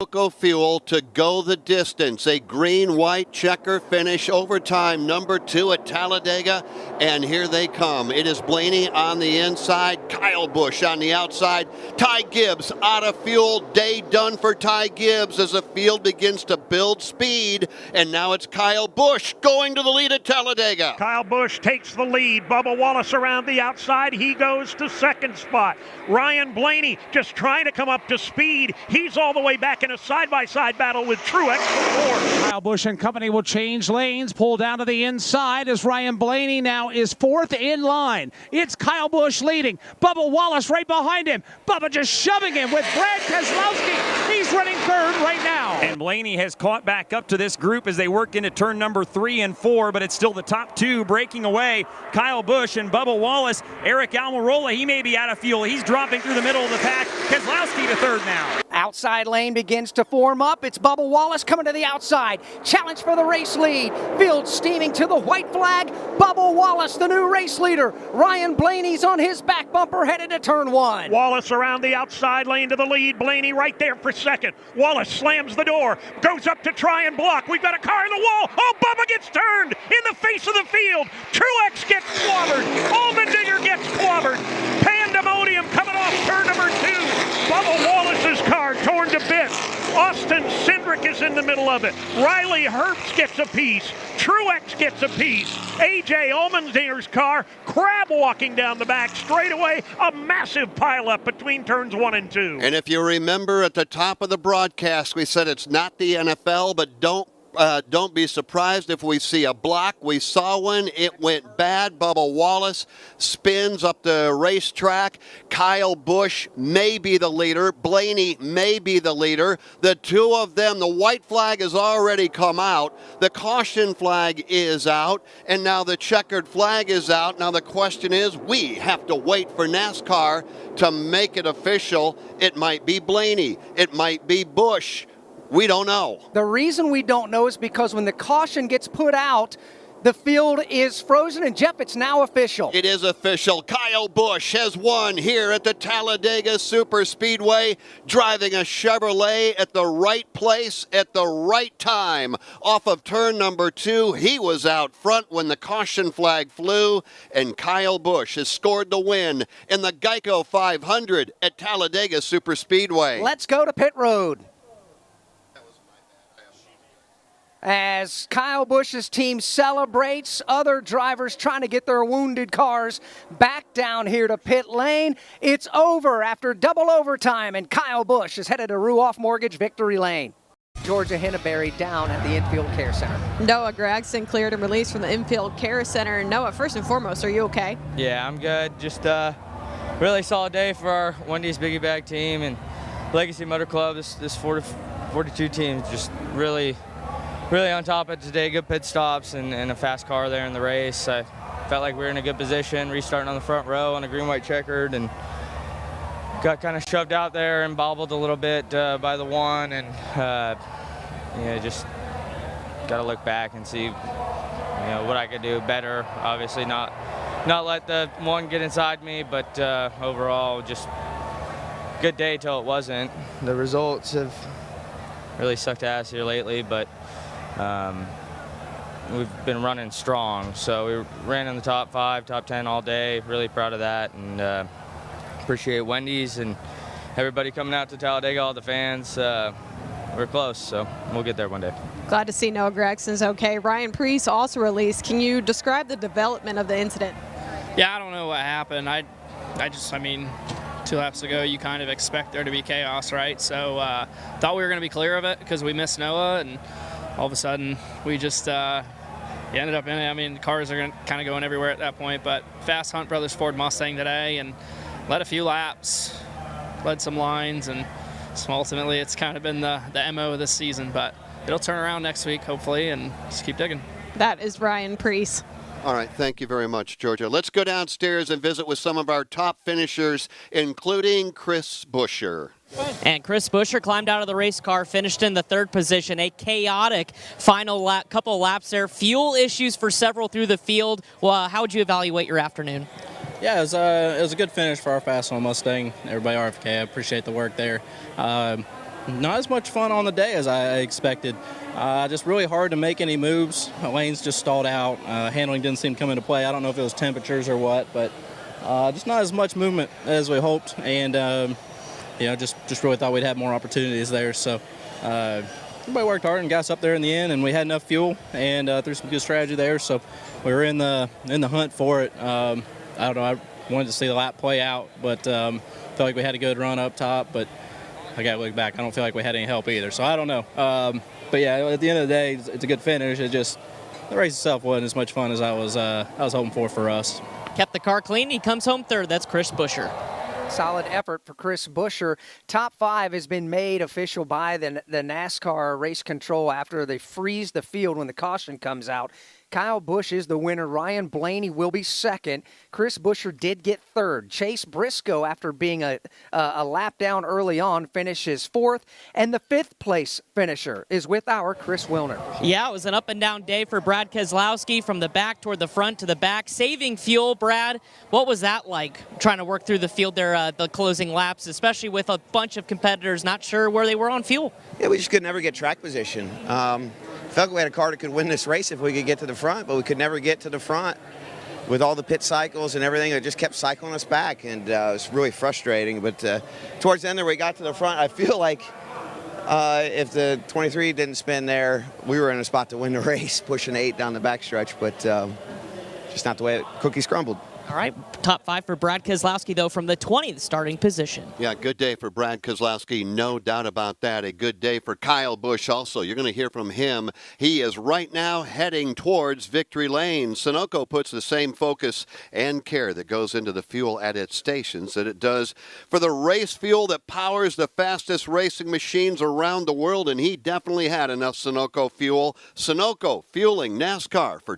Geico fuel to go the distance. A green-white checker finish, overtime number 2 at Talladega, and here they come. It is Blaney on the inside, Kyle Busch on the outside. Ty Gibbs out of fuel. Day done for Ty Gibbs as the field begins to build speed, and now it's Kyle Busch going to the lead at Talladega. Kyle Busch takes the lead. Bubba Wallace around the outside. He goes to second spot. Ryan Blaney just trying to come up to speed. He's all the way back in a side-by-side battle with Truex for 4. Kyle Busch and company will change lanes, pull down to the inside as Ryan Blaney now is 4th in line. It's Kyle Busch leading. Bubba Wallace right behind him. Bubba just shoving him with Brad Keselowski. He's running 3rd right now. And Blaney has caught back up to this group as they work into turn number 3 and 4, but it's still the top 2 breaking away. Kyle Busch and Bubba Wallace. Eric Almirola, he may be out of fuel. He's dropping through the middle of the pack. Keselowski to 3rd now. Outside lane begins to form up. It's Bubba Wallace coming to the outside. Challenge for the race lead. Field steaming to the white flag. Bubba Wallace, the new race leader. Ryan Blaney's on his back bumper headed to turn 1. Wallace around the outside lane to the lead. Blaney right there for second. Wallace slams the door. Goes up to try and block. We've got a car in the wall. Oh, Bubba gets turned in the face of the field. Truex gets clobbered. Allmendinger gets clobbered. Pandemonium coming off turn number 2. Bubba Wallace's car torn to bits. Austin Cindric is in the middle of it. Riley Herbst gets a piece. Truex gets a piece. A.J. Allmendinger's car crab walking down the back straightaway. A massive pileup between turns 1 and 2. And if you remember at the top of the broadcast, we said it's not the NFL, but don't be surprised if we see a block. We saw one. It went bad. Bubba Wallace spins up the racetrack. Kyle Busch may be the leader. Blaney may be the leader. The two of them, the white flag has already come out. The caution flag is out. And now the checkered flag is out. Now the question is, we have to wait for NASCAR to make it official. It might be Blaney. It might be Busch. We don't know. The reason we don't know is because when the caution gets put out, the field is frozen, and Jeff, it's now official. It is official. Kyle Busch has won here at the Talladega Superspeedway, driving a Chevrolet at the right place at the right time. Off of turn number 2, he was out front when the caution flag flew, and Kyle Busch has scored the win in the Geico 500 at Talladega Superspeedway. Let's go to pit road. As Kyle Busch's team celebrates, other drivers trying to get their wounded cars back down here to pit lane. It's over after double overtime, and Kyle Busch is headed to Ruoff Mortgage Victory Lane. Georgia Henneberry down at the Infield Care Center. Noah Gregson cleared and released from the Infield Care Center. Noah, first and foremost, are you okay? Yeah, I'm good. Just really solid day for our Wendy's Biggie Bag team and Legacy Motor Club. This 42 team just really on top of today. Good pit stops and a fast car there in the race. I felt like we were in a good position, restarting on the front row on a green-white checkered, and got kind of shoved out there and bobbled a little bit by the one, and just got to look back and see what I could do better. Obviously not let the one get inside me, but overall just good day till it wasn't. The results have really sucked ass here lately, but we've been running strong. So we ran in the top 5, top 10 all day. Really proud of that, and appreciate Wendy's and everybody coming out to Talladega, all the fans. We're close, so we'll get there one day. Glad to see Noah Gregson's okay. Ryan Preece also released. Can you describe the development of the incident? Yeah, I don't know what happened. I mean, 2 laps ago, you kind of expect there to be chaos, right? So thought we were going to be clear of it because we missed Noah, and all of a sudden we just ended up in it. I mean, cars are kind of going everywhere at that point, but fast Hunt Brothers Ford Mustang today and led a few laps, led some lines, and ultimately it's kind of been the MO of this season, but it'll turn around next week, hopefully, and just keep digging. That is Ryan Preece. All right, thank you very much, Georgia. Let's go downstairs and visit with some of our top finishers, including Chris Buescher. And Chris Buescher climbed out of the race car, finished in the 3rd position. A chaotic final couple laps there. Fuel issues for several through the field. Well, how would you evaluate your afternoon? Yeah, it was a good finish for our Fast One Mustang. Everybody RFK, I appreciate the work there. Not as much fun on the day as I expected. Just really hard to make any moves. Lanes just stalled out. Handling didn't seem to come into play. I don't know if it was temperatures or what, but just not as much movement as we hoped. And, just really thought we'd have more opportunities there. So everybody worked hard and got us up there in the end, and we had enough fuel and through some good strategy there. So we were in the hunt for it. I don't know. I wanted to see the lap play out, but felt like we had a good run up top. But I got to look back. I don't feel like we had any help either. So I don't know. But yeah, at the end of the day, it's a good finish. It just the race itself wasn't as much fun as I was hoping for us. Kept the car clean. He comes home third. That's Chris Buescher. Solid effort for Chris Buescher. Top 5 has been made official by the NASCAR race control after they freeze the field when the caution comes out. Kyle Busch is the winner. Ryan Blaney will be second. Chris Buescher did get third. Chase Briscoe, after being a lap down early on, finishes fourth. And the fifth place finisher is with our Chris Wilner. Yeah, it was an up and down day for Brad Keselowski from the back toward the front to the back. Saving fuel, Brad, what was that like trying to work through the field there, the closing laps, especially with a bunch of competitors not sure where they were on fuel? Yeah, we just could never get track position. Felt like we had a car that could win this race if we could get to the front, but we could never get to the front with all the pit cycles and everything. It just kept cycling us back, and it was really frustrating. But towards the end, when we got to the front, I feel like if the 23 didn't spin there, we were in a spot to win the race, pushing 8 down the backstretch, but just not the way cookies crumbled. All right, top 5 for Brad Keselowski, though, from the 20th starting position. Yeah, good day for Brad Keselowski, no doubt about that. A good day for Kyle Busch also. You're going to hear from him. He is right now heading towards victory lane. Sunoco puts the same focus and care that goes into the fuel at its stations that it does for the race fuel that powers the fastest racing machines around the world, and he definitely had enough Sunoco fuel. Sunoco fueling NASCAR for